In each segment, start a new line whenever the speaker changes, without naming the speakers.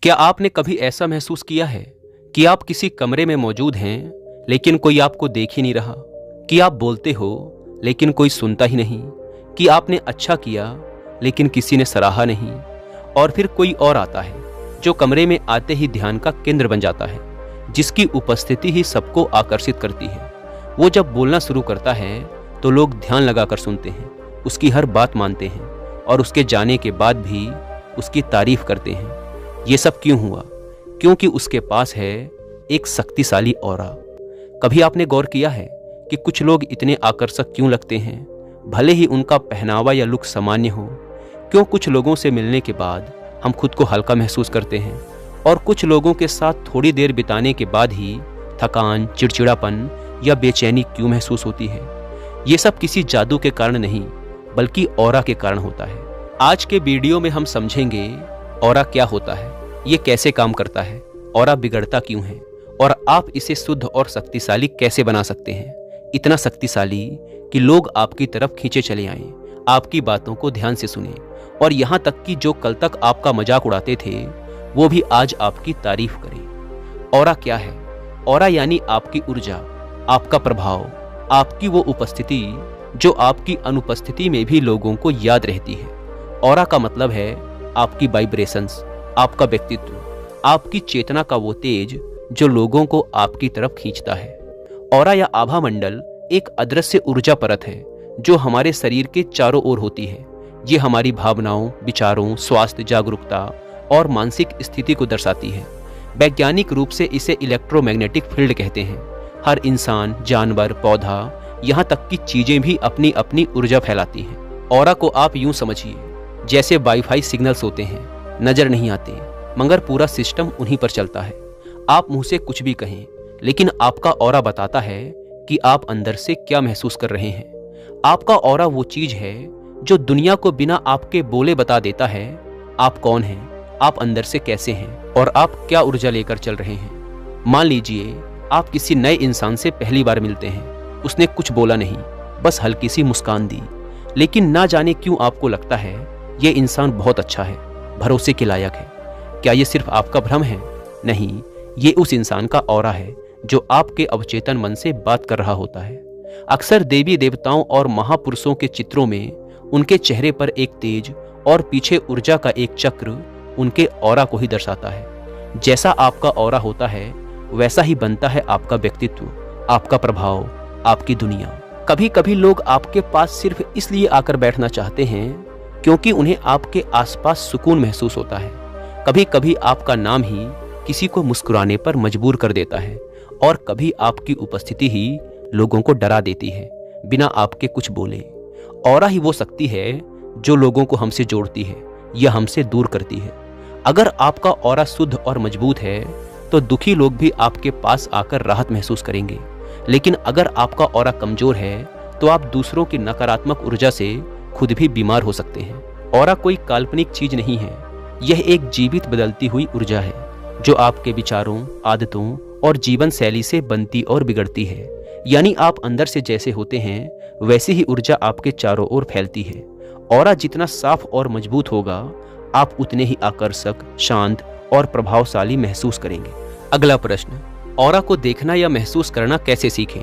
क्या आपने कभी ऐसा महसूस किया है कि आप किसी कमरे में मौजूद हैं लेकिन कोई आपको देख ही नहीं रहा, कि आप बोलते हो लेकिन कोई सुनता ही नहीं, कि आपने अच्छा किया लेकिन किसी ने सराहा नहीं, और फिर कोई और आता है जो कमरे में आते ही ध्यान का केंद्र बन जाता है, जिसकी उपस्थिति ही सबको आकर्षित करती है। वो जब बोलना शुरू करता है तो लोग ध्यान लगाकर सुनते हैं, उसकी हर बात मानते हैं और उसके जाने के बाद भी उसकी तारीफ करते हैं। ये सब क्यों हुआ? क्योंकि उसके पास है एक शक्तिशाली ऑरा। कभी आपने गौर किया है कि कुछ लोग इतने आकर्षक क्यों लगते हैं, भले ही उनका पहनावा या लुक सामान्य हो? क्यों कुछ लोगों से मिलने के बाद हम खुद को हल्का महसूस करते हैं और कुछ लोगों के साथ थोड़ी देर बिताने के बाद ही थकान, चिड़चिड़ापन या बेचैनी क्यों महसूस होती है? ये सब किसी जादू के कारण नहीं, बल्कि ऑरा के कारण होता है। आज के वीडियो में हम समझेंगे ऑरा क्या होता है, ये कैसे काम करता है, ऑरा बिगड़ता क्यों है और आप इसे शुद्ध और शक्तिशाली कैसे बना सकते हैं। इतना शक्तिशाली कि लोग आपकी तरफ खींचे चले आएं, आपकी बातों को ध्यान से सुने और यहाँ तक कि जो कल तक आपका मजाक उड़ाते थे वो भी आज आपकी तारीफ करें। ऑरा क्या है? ऑरा यानी आपकी ऊर्जा, आपका प्रभाव, आपकी वो उपस्थिति जो आपकी अनुपस्थिति में भी लोगों को याद रहती है। ऑरा का मतलब है आपकी वाइब्रेशंस, आपका व्यक्तित्व, आपकी चेतना का वो तेज जो लोगों को आपकी तरफ खींचता है। ऑरा या आभा मंडल एक अदृश्य ऊर्जा परत है जो हमारे शरीर के चारों ओर होती है। ये हमारी भावनाओं, विचारों, स्वास्थ्य, जागरूकता और मानसिक स्थिति को दर्शाती है। वैज्ञानिक रूप से इसे इलेक्ट्रोमैग्नेटिक फील्ड कहते हैं। हर इंसान, जानवर, पौधा, यहाँ तक कि चीजें भी अपनी अपनी ऊर्जा फैलाती हैं। ऑरा को आप यूं समझिए जैसे वाईफाई सिग्नल्स होते हैं, नजर नहीं आते मगर पूरा सिस्टम उन्हीं पर चलता है। आप मुंह से कुछ भी कहें लेकिन आपका ऑरा बताता है कि आप अंदर से क्या महसूस कर रहे हैं। आपका ऑरा वो चीज है जो दुनिया को बिना आपके बोले बता देता है आप कौन हैं, आप अंदर से कैसे हैं और आप क्या ऊर्जा लेकर चल रहे हैं। मान लीजिए आप किसी नए इंसान से पहली बार मिलते हैं, उसने कुछ बोला नहीं, बस हल्की सी मुस्कान दी, लेकिन ना जाने क्यों आपको लगता है ये इंसान बहुत अच्छा है, भरोसे के लायक है। क्या ये सिर्फ आपका भ्रम है? नहीं, ये उस इंसान का ऑरा है जो आपके अवचेतन मन से बात कर रहा होता है। अक्सर देवी देवताओं और महापुरुषों के चित्रों में उनके चेहरे पर एक तेज और पीछे ऊर्जा का एक चक्र उनके ऑरा को ही दर्शाता है। जैसा आपका ऑरा होता है वैसा ही बनता है आपका व्यक्तित्व, आपका प्रभाव, आपकी दुनिया। कभी कभी लोग आपके पास सिर्फ इसलिए आकर बैठना चाहते हैं क्योंकि उन्हें आपके आसपास सुकून महसूस होता है। कभी कभी आपका नाम ही किसी को मुस्कुराने पर मजबूर कर देता है और कभी आपकी उपस्थिति ही लोगों को डरा देती है बिना आपके कुछ बोले। ऑरा ही वो शक्ति है जो लोगों को हमसे जोड़ती है या हमसे दूर करती है। अगर आपका ऑरा शुद्ध और मजबूत है तो दुखी लोग भी आपके पास आकर राहत महसूस करेंगे, लेकिन अगर आपका ऑरा कमजोर है तो आप दूसरों की नकारात्मक ऊर्जा से खुद भी बीमार हो सकते हैं। ऑरा कोई काल्पनिक चीज नहीं है, यह एक जीवित बदलती हुई ऊर्जा है जो आपके विचारों, आदतों और जीवन शैली से बनती और बिगड़ती है। यानी आप अंदर से जैसे होते हैं वैसी ही ऊर्जा आपके चारों ओर फैलती है। ऑरा जितना साफ और मजबूत होगा आप उतने ही आकर्षक, शांत और प्रभावशाली महसूस करेंगे। अगला प्रश्न, ऑरा को देखना या महसूस करना कैसे सीखें?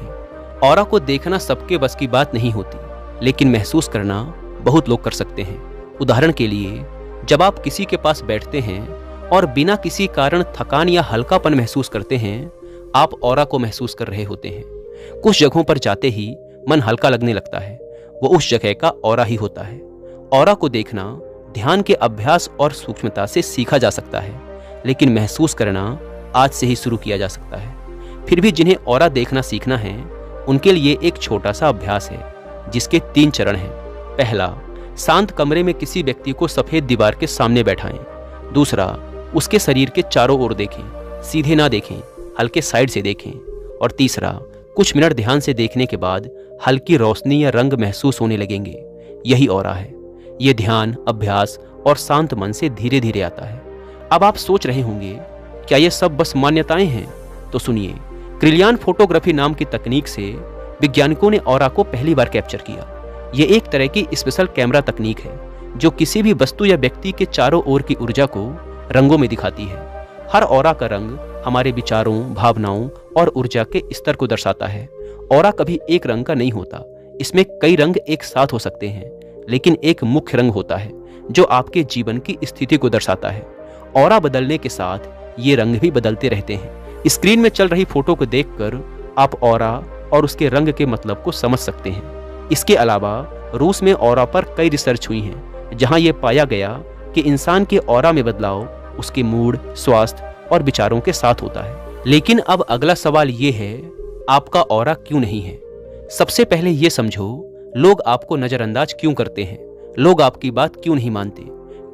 ऑरा को देखना सबके बस की बात नहीं होती, लेकिन महसूस करना बहुत लोग कर सकते हैं। उदाहरण के लिए, जब आप किसी के पास बैठते हैं और बिना किसी कारण थकान या हल्कापन महसूस करते हैं, आप ऑरा को महसूस कर रहे होते हैं। कुछ जगहों पर जाते ही मन हल्का लगने लगता है, वो उस जगह का ऑरा ही होता है। ऑरा को देखना ध्यान के अभ्यास और सूक्ष्मता से सीखा जा सकता है, लेकिन महसूस करना आज से ही शुरू किया जा सकता है। फिर भी जिन्हें ऑरा देखना सीखना है उनके लिए एक छोटा सा अभ्यास है जिसके 3 चरण हैं। पहला, शांत कमरे में किसी व्यक्ति को सफेद दीवार के सामने बैठाएं। दूसरा, उसके शरीर के चारों ओर देखें, सीधे ना देखें, हल्के साइड से देखें। और तीसरा, कुछ मिनट ध्यान से देखने के बाद हल्की रोशनी या रंग महसूस होने लगेंगे। यही ऑरा है। ये ध्यान, अभ्यास और शांत मन से धीरे धीरे आता है। अब आप सोच रहे होंगे क्या ये सब बस मान्यताएं हैं? तो सुनिए, क्रिलियन फोटोग्राफी नाम की तकनीक से वैज्ञानिकों ने ऑरा को पहली बार कैप्चर किया। ये एक तरह की स्पेशल कैमरा तकनीक है जो किसी भी वस्तु या व्यक्ति के चारों ओर की ऊर्जा को रंगों में दिखाती है। हर ऑरा का रंग हमारे विचारों, भावनाओं और ऊर्जा के स्तर को दर्शाता है। ऑरा कभी एक रंग का नहीं होता, इसमें कई रंग एक साथ हो सकते हैं, लेकिन एक मुख्य रंग होता है जो आपके जीवन की स्थिति को दर्शाता है। ऑरा बदलने के साथ ये रंग भी बदलते रहते हैं। स्क्रीन में चल रही फोटो को देखकर आप ऑरा और उसके रंग के मतलब को समझ सकते हैं। इसके अलावा रूस में ऑरा पर कई रिसर्च हुई हैं, जहां यह पाया गया कि इंसान के ऑरा में बदलाव उसके मूड, स्वास्थ्य और विचारों के साथ होता है। लेकिन अब अगला सवाल ये है, आपका ऑरा क्यों नहीं है? सबसे पहले ये समझो, लोग आपको नजरअंदाज क्यों करते हैं? लोग आपकी बात क्यों नहीं मानते?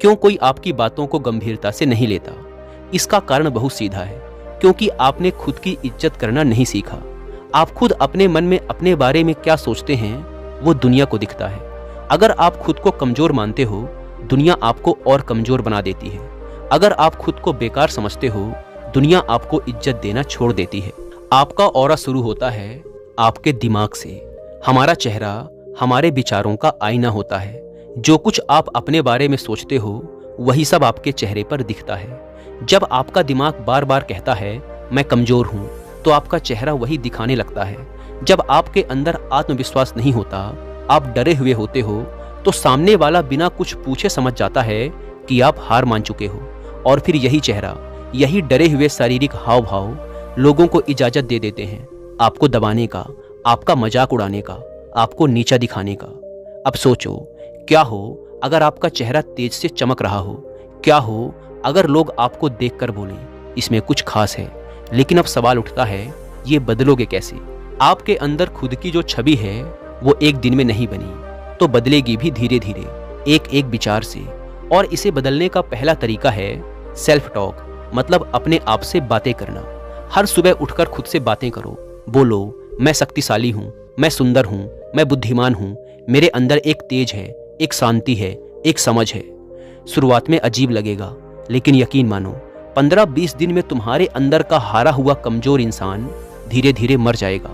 क्यों कोई आपकी बातों को गंभीरता से नहीं लेता? इसका कारण बहुत सीधा है, क्योंकि आपने खुद की इज्जत करना नहीं सीखा। आप खुद अपने मन में अपने बारे में क्या सोचते हैं वो दुनिया को दिखता है। अगर आप खुद को कमजोर मानते हो, दुनिया आपको और कमजोर बना देती है। अगर आप खुद को बेकार समझते हो, दुनिया आपको इज्जत देना छोड़ देती है। आपका ऑरा शुरू होता है आपके दिमाग से। हमारा चेहरा हमारे विचारों का आईना होता है। जो कुछ आप अपने बारे में सोचते हो वही सब आपके चेहरे पर दिखता है। जब आपका दिमाग बार बार कहता है मैं कमजोर हूं, तो आपका चेहरा वही दिखाने लगता है। जब आपके अंदर आत्मविश्वास नहीं होता, आप डरे हुए होते हो, तो सामने वाला बिना कुछ पूछे समझ जाता है कि आप हार मान चुके हो। और फिर यही चेहरा, यही डरे हुए शारीरिक हाव भाव लोगों को इजाजत दे देते हैं आपको दबाने का, आपका मजाक उड़ाने का, आपको नीचा दिखाने का। अब सोचो, क्या हो अगर आपका चेहरा तेज से चमक रहा हो? क्या हो अगर लोग आपको देखकर बोलें इसमें कुछ खास है? लेकिन अब सवाल उठता है, ये बदलोगे कैसे? आपके अंदर खुद की जो छवि है वो एक दिन में नहीं बनी, तो बदलेगी भी धीरे धीरे, एक एक विचार से। और इसे बदलने का पहला तरीका है सेल्फ टॉक, मतलब अपने आप से बातें करना। हर सुबह उठकर खुद से बातें करो। बोलो, मैं शक्तिशाली हूँ, मैं सुंदर हूँ, मैं बुद्धिमान हूँ, मेरे अंदर एक तेज है, एक शांति है, एक समझ है। शुरुआत में अजीब लगेगा, लेकिन यकीन मानो 15-20 दिन में तुम्हारे अंदर का हारा हुआ कमजोर इंसान धीरे धीरे मर जाएगा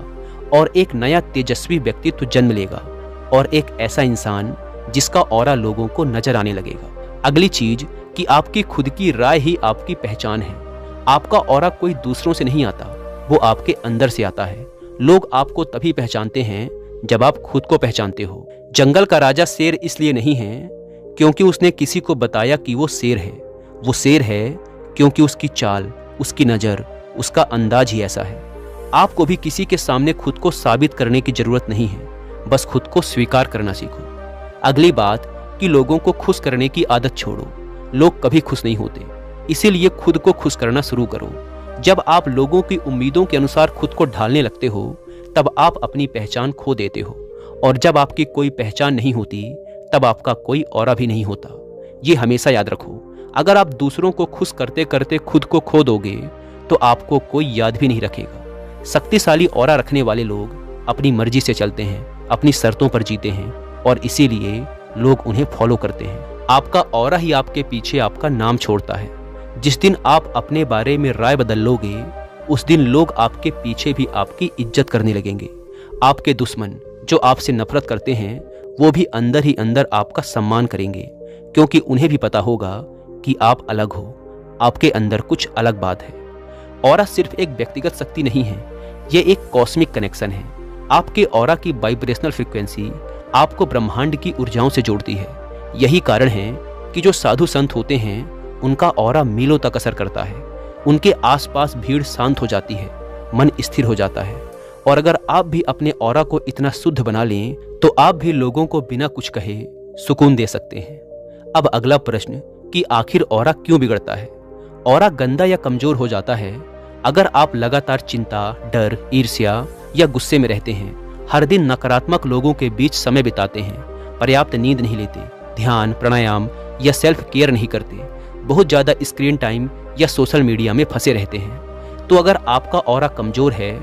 और एक नया तेजस्वी व्यक्तित्व जन्म लेगा, और एक ऐसा इंसान जिसका ऑरा लोगों को नजर आने लगेगा। अगली चीज कि आपकी खुद की राय ही आपकी पहचान है। आपका ऑरा कोई दूसरों से नहीं आता, वो आपके अंदर से आता है। लोग आपको तभी पहचानते हैं जब आप खुद को पहचानते हो। जंगल का राजा शेर इसलिए नहीं है क्योंकि उसने किसी को बताया कि वो शेर है। वो शेर है क्योंकि उसकी चाल, उसकी नज़र, उसका अंदाज ही ऐसा है। आपको भी किसी के सामने खुद को साबित करने की जरूरत नहीं है, बस खुद को स्वीकार करना सीखो। अगली बात कि लोगों को खुश करने की आदत छोड़ो। लोग कभी खुश नहीं होते, इसीलिए खुद को खुश करना शुरू करो। जब आप लोगों की उम्मीदों के अनुसार खुद को ढालने लगते हो, तब आप अपनी पहचान खो देते हो। और जब आपकी कोई पहचान नहीं होती, तब आपका कोई ऑरा भी नहीं होता। ये हमेशा याद रखो। अगर आप दूसरों को खुश करते करते खुद को खो दोगे, तो आपको कोई याद भी नहीं रखेगा। शक्तिशाली ऑरा रखने वाले लोग अपनी मर्जी से चलते हैं, अपनी शर्तों पर जीते हैं, और इसीलिए लोग उन्हें फॉलो करते हैं। आपका ऑरा ही आपके पीछे आपका नाम छोड़ता है। जिस दिन आप अपने बारे में राय बदल लोगे, उस दिन लोग आपके पीछे भी आपकी इज्जत करने लगेंगे। आपके दुश्मन जो आपसे नफरत करते हैं, वो भी अंदर ही अंदर आपका सम्मान करेंगे, क्योंकि उन्हें भी पता होगा कि आप अलग हो, आपके अंदर कुछ अलग बात है। ऑरा सिर्फ एक व्यक्तिगत शक्ति नहीं है, ये एक कॉस्मिक कनेक्शन है। आपके ऑरा की वाइब्रेशनल फ्रीक्वेंसी आपको ब्रह्मांड की ऊर्जाओं से जोड़ती है। यही कारण है कि जो साधु संत होते हैं, उनका ऑरा मीलों तक असर करता है। उनके आसपास भीड़ शांत हो जाती है, मन स्थिर हो जाता है। और अगर आप भी अपने ऑरा को इतना शुद्ध बना लें, तो आप भी लोगों को बिना कुछ कहे सुकून दे सकते हैं। अब अगला प्रश्न कि आखिर ऑरा क्यों बिगड़ता है? ऑरा गंदा या कमजोर हो जाता है अगर आप लगातार चिंता, डर, ईर्ष्या या गुस्से में रहते हैं, हर दिन नकारात्मक लोगों के बीच समय बिताते हैं, पर्याप्त नींद नहीं लेते, ध्यान, प्राणायाम या सेल्फ केयर नहीं करते, बहुत ज़्यादा स्क्रीन टाइम या सोशल मीडिया में फंसे रहते हैं। तो अगर आपका ऑरा कमजोर है,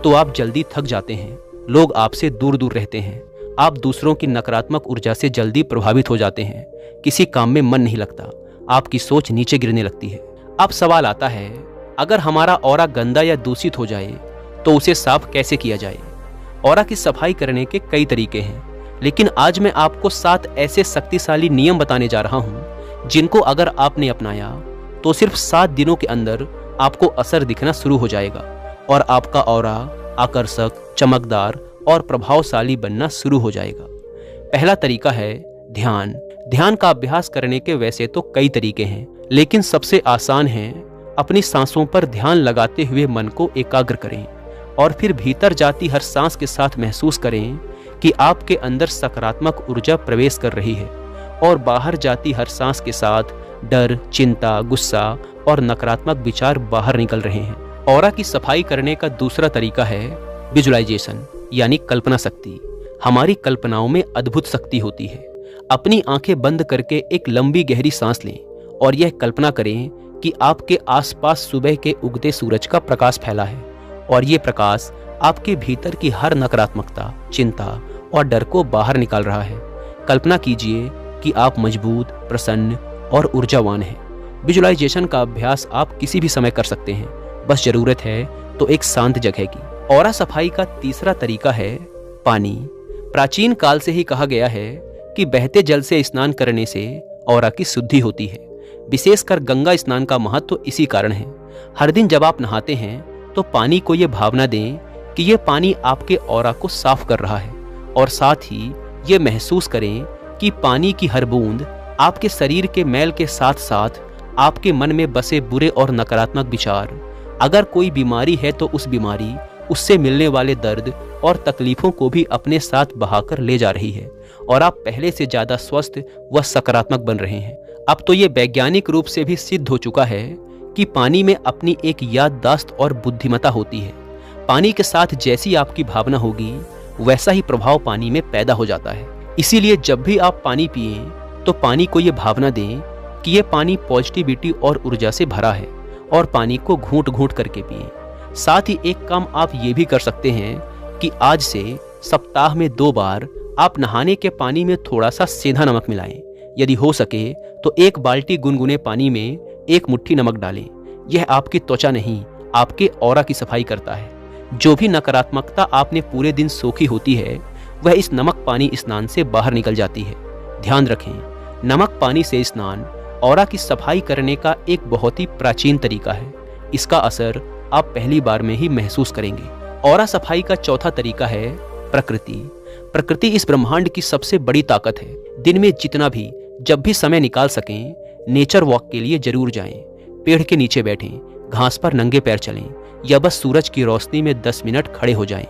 तो आप जल्दी थक जाते हैं, लोग आपसे दूर दूर रहते हैं, आप दूसरों की नकारात्मक ऊर्जा से जल्दी प्रभावित हो जाते हैं, किसी काम में मन नहीं लगता, आपकी सोच नीचे गिरने लगती है। अब सवाल आता है, अगर हमारा ऑरा गंदा या दूषित हो जाए तो उसे साफ कैसे किया जाए? ऑरा की सफाई करने के कई तरीके हैं, लेकिन आज मैं आपको 7 ऐसे शक्तिशाली नियम बताने जा रहा हूं, जिनको अगर आपने अपनाया तो सिर्फ 7 दिनों के अंदर आपको असर दिखना शुरू हो जाएगा और आपका ऑरा आकर्षक, चमकदार और प्रभावशाली बनना शुरू हो जाएगा। पहला तरीका है ध्यान। ध्यान का अभ्यास करने के वैसे तो कई तरीके हैं, लेकिन सबसे आसान है अपनी सांसों पर ध्यान लगाते हुए मन को एकाग्र करें और फिर भीतर जाती हर सांस के साथ महसूस करें कि आपके अंदर सकारात्मक ऊर्जा प्रवेश कर रही है और बाहर जाती हर सांस के साथ डर, चिंता, गुस्सा और नकारात्मक विचार बाहर निकल रहे हैं। ऑरा की सफाई करने का दूसरा तरीका है विजुअलाइजेशन यानी कल्पना शक्ति। हमारी कल्पनाओं में अद्भुत शक्ति होती है। अपनी आंखें बंद करके एक लंबी गहरी सांस लें और यह कल्पना करें कि आपके आसपास सुबह के उगते सूरज का प्रकाश फैला है और ये प्रकाश आपके भीतर की हर नकारात्मकता, चिंता और डर को बाहर निकाल रहा है। कल्पना कीजिए कि आप मजबूत, प्रसन्न और ऊर्जावान हैं। विजुअलाइजेशन का अभ्यास आप किसी भी समय कर सकते हैं, बस जरूरत है तो एक शांत जगह की। ऑरा सफाई का तीसरा तरीका है पानी। प्राचीन काल से ही कहा गया है कि बहते जल से स्नान करने से ऑरा की शुद्धि होती है। विशेषकर गंगा स्नान का महत्व इसी कारण है। हर दिन जब आप नहाते हैं तो पानी को ये भावना दें कि ये पानी आपके ऑरा को साफ कर रहा है और साथ ही ये महसूस करें कि पानी की हर बूंद आपके शरीर के मैल के साथ साथ आपके मन में बसे बुरे और नकारात्मक विचार, अगर कोई बीमारी है तो उस बीमारी, उससे मिलने वाले दर्द और तकलीफों को भी अपने साथ बहाकर ले जा रही है और आप पहले से ज्यादा स्वस्थ व सकारात्मक बन रहे हैं। अब तो ये वैज्ञानिक रूप से भी सिद्ध हो चुका है कि पानी में अपनी एक याददाश्त और बुद्धिमत्ता होती है। पानी के साथ जैसी आपकी भावना होगी वैसा ही प्रभाव पानी में पैदा हो जाता है। इसीलिए जब भी आप पानी पिएं तो पानी को ये भावना दें कि ये पानी पॉजिटिविटी और ऊर्जा से भरा है और पानी को घूंट घूंट करके पिएं। साथ ही एक काम आप ये भी कर सकते हैं कि आज से सप्ताह में 2 बार आप नहाने के पानी में थोड़ा सा सेंधा नमक मिलाएं। यदि हो सके तो 1 बाल्टी गुनगुने पानी में 1 मुट्ठी नमक डालें। यह आपकी त्वचा नहीं, आपके ऑरा की सफाई करता है। जो भी नकारात्मकता आपने पूरे दिन सोखी होती है वह इस नमक पानी स्नान से बाहर निकल जाती है। ध्यान रखें, नमक पानी से स्नान ऑरा की सफाई करने का एक बहुत ही प्राचीन तरीका है। इसका असर आप पहली बार में ही महसूस करेंगे। ऑरा सफाई का चौथा तरीका है प्रकृति। प्रकृति इस ब्रह्मांड की सबसे बड़ी ताकत है। दिन में जितना भी जब भी समय निकाल सकें नेचर वॉक के लिए जरूर जाएं। पेड़ के नीचे बैठें, घास पर नंगे पैर चलें या बस सूरज की रोशनी में 10 मिनट खड़े हो जाएं।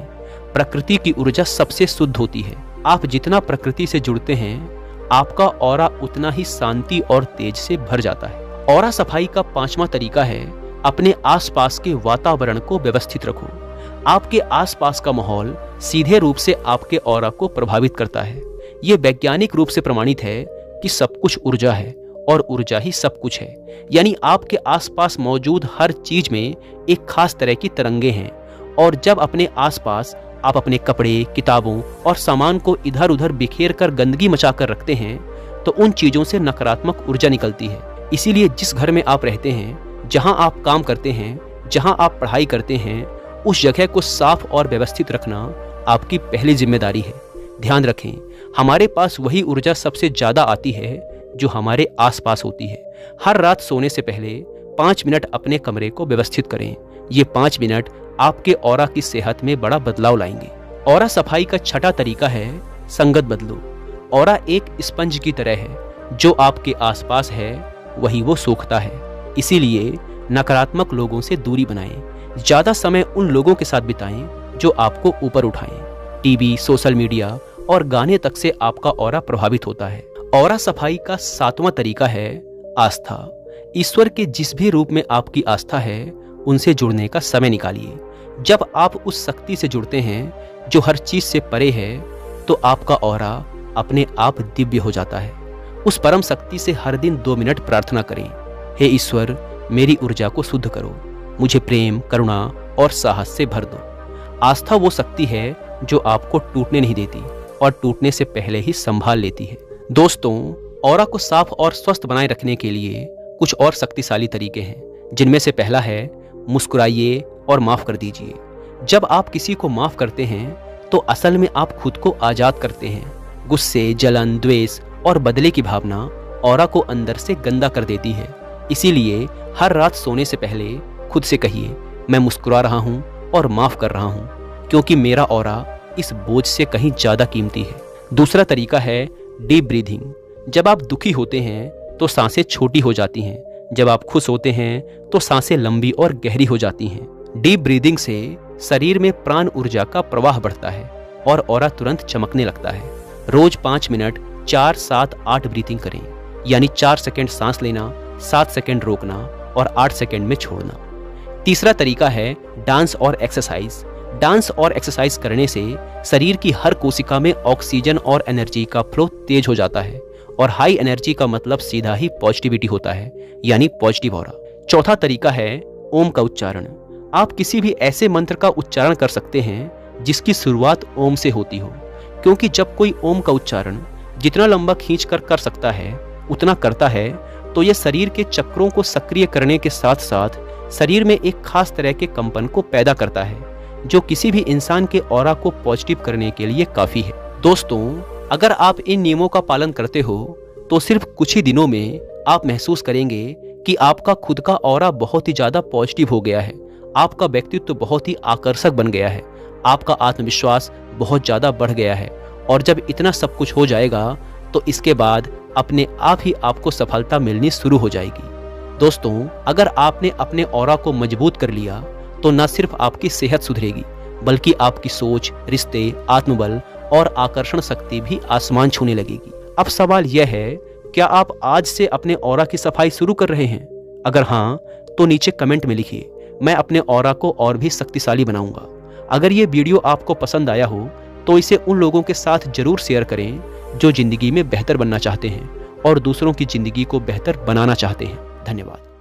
प्रकृति की ऊर्जा सबसे शुद्ध होती है। आप जितना प्रकृति से जुड़ते हैं आपका ऑरा उतना ही शांति और तेज से भर जाता है। ऑरा सफाई का 5वां तरीका है अपने आसपास के वातावरण को व्यवस्थित रखो। आपके आसपास का माहौल सीधे रूप से आपके ऑरा को प्रभावित करता है। ये वैज्ञानिक रूप से प्रमाणित है कि सब कुछ ऊर्जा है और ऊर्जा ही सब कुछ है। यानी आपके आसपास मौजूद हर चीज में एक खास तरह की तरंगे हैं और जब अपने आसपास आप अपने कपड़े, किताबों और सामान को इधर उधर बिखेर कर गंदगी मचाकर रखते हैं तो उन चीजों से नकारात्मक ऊर्जा निकलती है। इसीलिए जिस घर में आप रहते हैं, जहां आप काम करते हैं, जहां आप पढ़ाई करते हैं, उस जगह को साफ और व्यवस्थित रखना आपकी पहली जिम्मेदारी है। ध्यान रखें, हमारे पास वही ऊर्जा सबसे ज्यादा आती है जो हमारे आसपास होती है। हर रात सोने से पहले 5 मिनट अपने कमरे को व्यवस्थित करें। ये 5 मिनट आपके ऑरा की सेहत में बड़ा बदलाव लाएंगे। ऑरा सफाई का 6वां तरीका है संगत बदलो। ऑरा एक स्पंज की तरह है, जो आपके आसपास है वही वो सोखता है। इसीलिए नकारात्मक लोगों से दूरी बनाएं। ज्यादा समय उन लोगों के साथ बिताएं जो आपको ऊपर उठाएं। टीवी, सोशल मीडिया और गाने तक से आपका ऑरा प्रभावित होता है। ऑरा सफाई का 7वां तरीका है आस्था। ईश्वर के जिस भी रूप में आपकी आस्था है उनसे जुड़ने का समय निकालिए। जब आप उस शक्ति से जुड़ते हैं जो हर चीज से परे है तो आपका ऑरा अपने आप दिव्य हो जाता है। उस परम शक्ति से हर दिन 2 मिनट प्रार्थना करें। हे ईश्वर, मेरी ऊर्जा को शुद्ध करो, मुझे प्रेम, करुणा और साहस से भर दो। आस्था वो शक्ति है जो आपको टूटने नहीं देती और टूटने से पहले ही संभाल लेती है। दोस्तों, ऑरा को साफ और स्वस्थ बनाए रखने के लिए कुछ और शक्तिशाली तरीके हैं, जिनमें से पहला है मुस्कुराइए और माफ कर दीजिए। जब आप किसी को माफ करते हैं तो असल में आप खुद को आजाद करते हैं। गुस्से, जलन, द्वेष और बदले की भावना ऑरा को अंदर से गंदा कर देती है। इसीलिए हर रात सोने से पहले खुद से कहिए, मैं मुस्कुरा रहा हूँ और माफ कर रहा हूँ, क्योंकि मेरा ऑरा इस बोझ से कहीं ज्यादा कीमती है। दूसरा तरीका है डीप ब्रीथिंग। जब आप दुखी होते हैं तो सांसें छोटी हो जाती हैं, जब आप खुश होते हैं तो सांसें लंबी और गहरी हो जाती हैं। डीप ब्रीदिंग से शरीर में प्राण ऊर्जा का प्रवाह बढ़ता है और ऑरा तुरंत चमकने लगता है। रोज 5 मिनट 4-7-8 ब्रीथिंग करें, यानी 4 सेकंड सांस लेना, 7 सेकंड रोकना और 8 सेकंड में छोड़ना। तीसरा तरीका है डांस और एक्सरसाइज। डांस और एक्सरसाइज करने से शरीर की हर कोशिका में ऑक्सीजन और एनर्जी का फ्लो तेज हो जाता है और हाई एनर्जी का मतलब सीधा ही पॉजिटिविटी होता है, यानी पॉजिटिव ऑरा। चौथा तरीका है ओम का उच्चारण। आप किसी भी ऐसे मंत्र का उच्चारण कर सकते हैं जिसकी शुरुआत ओम से होती हो, क्योंकि जब कोई ओम का उच्चारण जितना लंबा खींच कर सकता है उतना करता है तो यह शरीर के चक्रों को सक्रिय करने के साथ साथ शरीर में एक खास तरह के कंपन को पैदा करता है, जो किसी भी इंसान के ऑरा को पॉजिटिव करने के लिए काफी है। दोस्तों, अगर आप इन नियमों का पालन करते हो तो सिर्फ कुछ ही दिनों में आप महसूस करेंगे कि आपका खुद का ऑरा बहुत ही ज्यादा पॉजिटिव हो गया है, आपका व्यक्तित्व बहुत ही आकर्षक बन गया है, आपका आत्मविश्वास बहुत ज्यादा बढ़ गया है। और जब इतना सब कुछ हो जाएगा तो इसके बाद अपने आप ही आपको सफलता मिलनी शुरू हो जाएगी। दोस्तों, अगर आपने अपने ऑरा को मजबूत कर लिया तो न सिर्फ आपकी सेहत सुधरेगी, बल्कि आपकी सोच, रिश्ते, आत्मबल और आकर्षण शक्ति भी आसमान छूने लगेगी। अब सवाल यह है, क्या आप आज से अपने ऑरा की सफाई शुरू कर रहे हैं? अगर हाँ, तो नीचे कमेंट में लिखिए, मैं अपने ऑरा को और भी शक्तिशाली बनाऊंगा। अगर ये वीडियो आपको पसंद आया हो तो इसे उन लोगों के साथ जरूर शेयर करें जो जिंदगी में बेहतर बनना चाहते हैं और दूसरों की जिंदगी को बेहतर बनाना चाहते हैं। धन्यवाद।